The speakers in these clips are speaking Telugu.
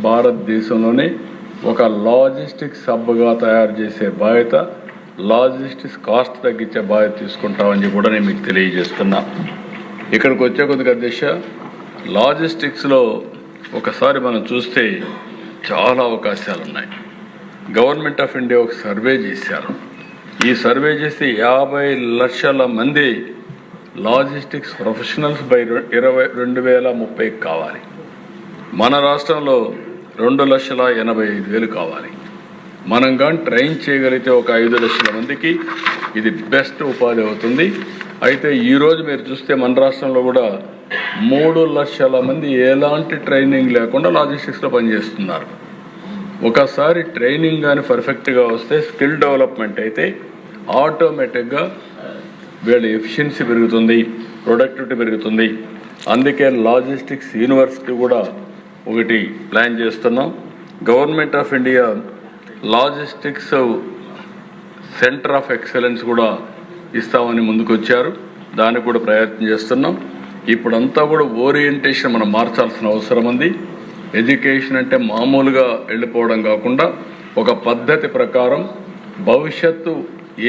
భారతదేశంలోనే ఒక లాజిస్టిక్స్ హబ్గా తయారు చేసే బాధ్యత, లాజిస్టిక్స్ కాస్ట్ తగ్గించే బాధ్యత తీసుకుంటామని కూడా నేను మీకు తెలియజేస్తున్నా. ఇక్కడికి వచ్చే కొద్దిగా దిశ లాజిస్టిక్స్లో ఒకసారి మనం చూస్తే చాలా అవకాశాలు ఉన్నాయి. గవర్నమెంట్ ఆఫ్ ఇండియా ఒక సర్వే చేశారు. ఈ సర్వే చేసి 50 లక్షల మంది లాజిస్టిక్స్ ప్రొఫెషనల్స్ బై 2030 కావాలి. మన రాష్ట్రంలో 2,85,000 కావాలి. మనం కానీ ట్రైన్ చేయగలిగితే ఒక 5 లక్షల మందికి ఇది బెస్ట్ ఉపాధి అవుతుంది. అయితే ఈరోజు మీరు చూస్తే మన రాష్ట్రంలో కూడా 3 లక్షల మంది ఎలాంటి ట్రైనింగ్ లేకుండా లాజిస్టిక్స్లో పనిచేస్తున్నారు. ఒకసారి ట్రైనింగ్ కానీ పర్ఫెక్ట్గా వస్తే, స్కిల్ డెవలప్మెంట్ అయితే ఆటోమేటిక్గా వీళ్ళ ఎఫిషియన్సీ పెరుగుతుంది, ప్రొడక్టివిటీ పెరుగుతుంది. అందుకే లాజిస్టిక్స్ యూనివర్సిటీ కూడా ఒకటి ప్లాన్ చేస్తున్నాం. Government of India logistics centre of excellence కూడా ఇస్తామని ముందుకు వచ్చారు. దానికి కూడా ప్రయత్నం చేస్తున్నాం. ఇప్పుడంతా కూడా ఓరియంటేషన్ మనం మార్చాల్సిన అవసరం ఉంది. ఎడ్యుకేషన్ అంటే మామూలుగా వెళ్ళిపోవడం కాకుండా ఒక పద్ధతి ప్రకారం భవిష్యత్తు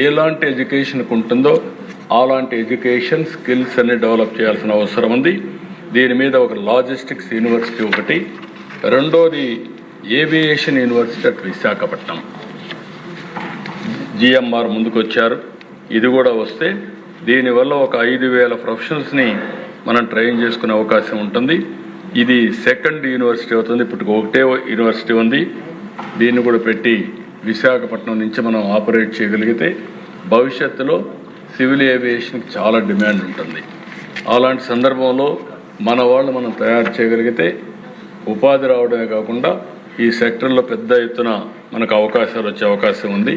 ఎలాంటి ఎడ్యుకేషన్కి ఉంటుందో అలాంటి ఎడ్యుకేషన్ స్కిల్స్ అన్ని డెవలప్ చేయాల్సిన అవసరం ఉంది. దీని మీద ఒక లాజిస్టిక్స్ యూనివర్సిటీ ఒకటి, రెండోది aviation university at Visakhapatnam GMR ముందుకు వచ్చారు. ఇది కూడా వస్తే దీనివల్ల ఒక 5,000 ప్రొఫెషనల్స్ని మనం ట్రైన్ చేసుకునే అవకాశం ఉంటుంది. ఇది సెకండ్ యూనివర్సిటీ అవుతుంది. ఇప్పుడు ఒకటే యూనివర్సిటీ ఉంది. దీన్ని కూడా పెట్టి విశాఖపట్నం నుంచి మనం ఆపరేట్ చేయగలిగితే భవిష్యత్తులో సివిల్ ఏవియేషన్కి చాలా డిమాండ్ ఉంటుంది. అలాంటి సందర్భంలో మన వాళ్ళు మనం తయారు చేయగలిగితే ఉపాధి రావడమే కాకుండా ఈ సెక్టర్లో పెద్ద ఎత్తున మనకు అవకాశాలు వచ్చే అవకాశం ఉంది.